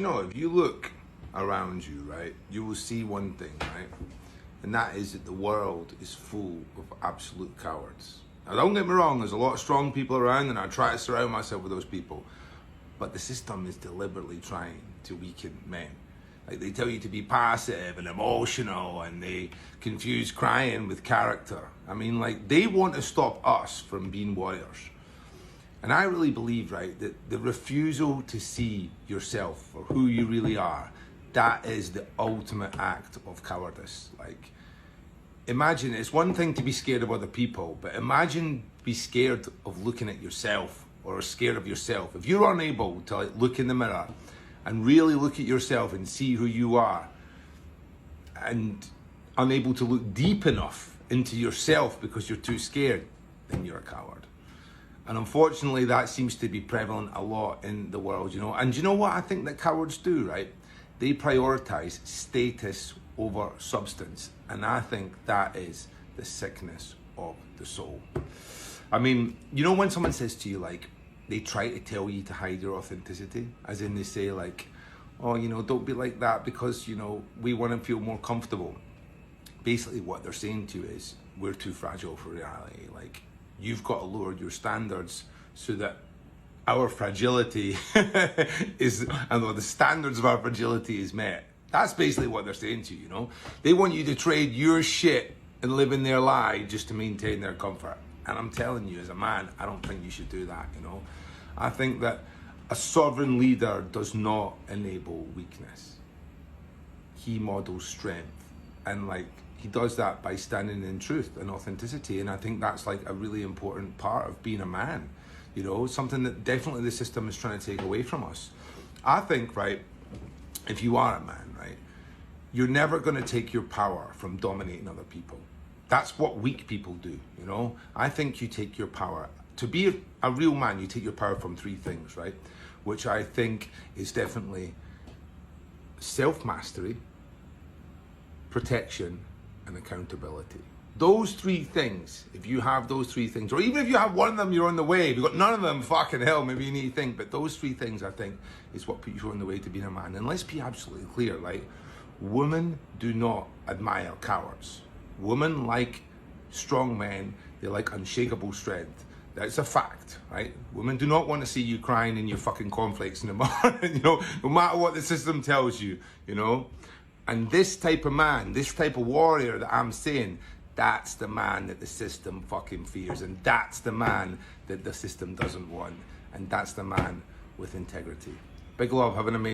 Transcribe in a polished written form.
You know, if you look around you, right, you will see one thing, right? And that is that the world is full of absolute cowards. Now, don't get me wrong, there's a lot of strong people around, and I try to surround myself with those people. But the system is deliberately trying to weaken men. Like, they tell you to be passive and emotional, and they confuse crying with character. I mean, like, they want to stop us from being warriors. And I really believe, right, that the refusal to see yourself for who you really are, that is the ultimate act of cowardice. Like, imagine, it's one thing to be scared of other people, but imagine be scared of looking at yourself, or scared of yourself. If you're unable to, like, look in the mirror and really look at yourself and see who you are, and unable to look deep enough into yourself because you're too scared, then you're a coward. And unfortunately, that seems to be prevalent a lot in the world, you know. And you know what I think that cowards do, right? They prioritize status over substance. And I think that is the sickness of the soul. I mean, you know, when someone says to you, like, they try to tell you to hide your authenticity, as in they say, like, oh, you know, don't be like that because, you know, we want to feel more comfortable. Basically, what they're saying to you is, we're too fragile for reality. Like, you've got to lower your standards so that our fragility is, and the standards of our fragility is met. That's basically what they're saying to you, you know? They want you to trade your shit and live in their lie just to maintain their comfort. And I'm telling you, as a man, I don't think you should do that, you know? I think that a sovereign leader does not enable weakness. He models strength. And, like, he does that by standing in truth and authenticity. And I think that's, like, a really important part of being a man. You know, something that definitely the system is trying to take away from us. I think, right, if you are a man, right, you're never going to take your power from dominating other people. That's what weak people do, you know. I think you take your power. To be a real man, you take your power from three things, right? Which I think is definitely self-mastery, protection, and accountability. Those three things, if you have those three things, or even if you have one of them, you're on the way. If you've got none of them, fucking hell, maybe you need to think. But those three things, I think, is what put you on the way to being a man. And let's be absolutely clear, like, women do not admire cowards. Women like strong men. They like unshakable strength. That's a fact, right? Women do not want to see you crying in your fucking cornflakes in the morning, you know, no matter what the system tells you, you know. And this type of man, this type of warrior that I'm saying, that's the man that the system fucking fears. And that's the man that the system doesn't want. And that's the man with integrity. Big love, have an amazing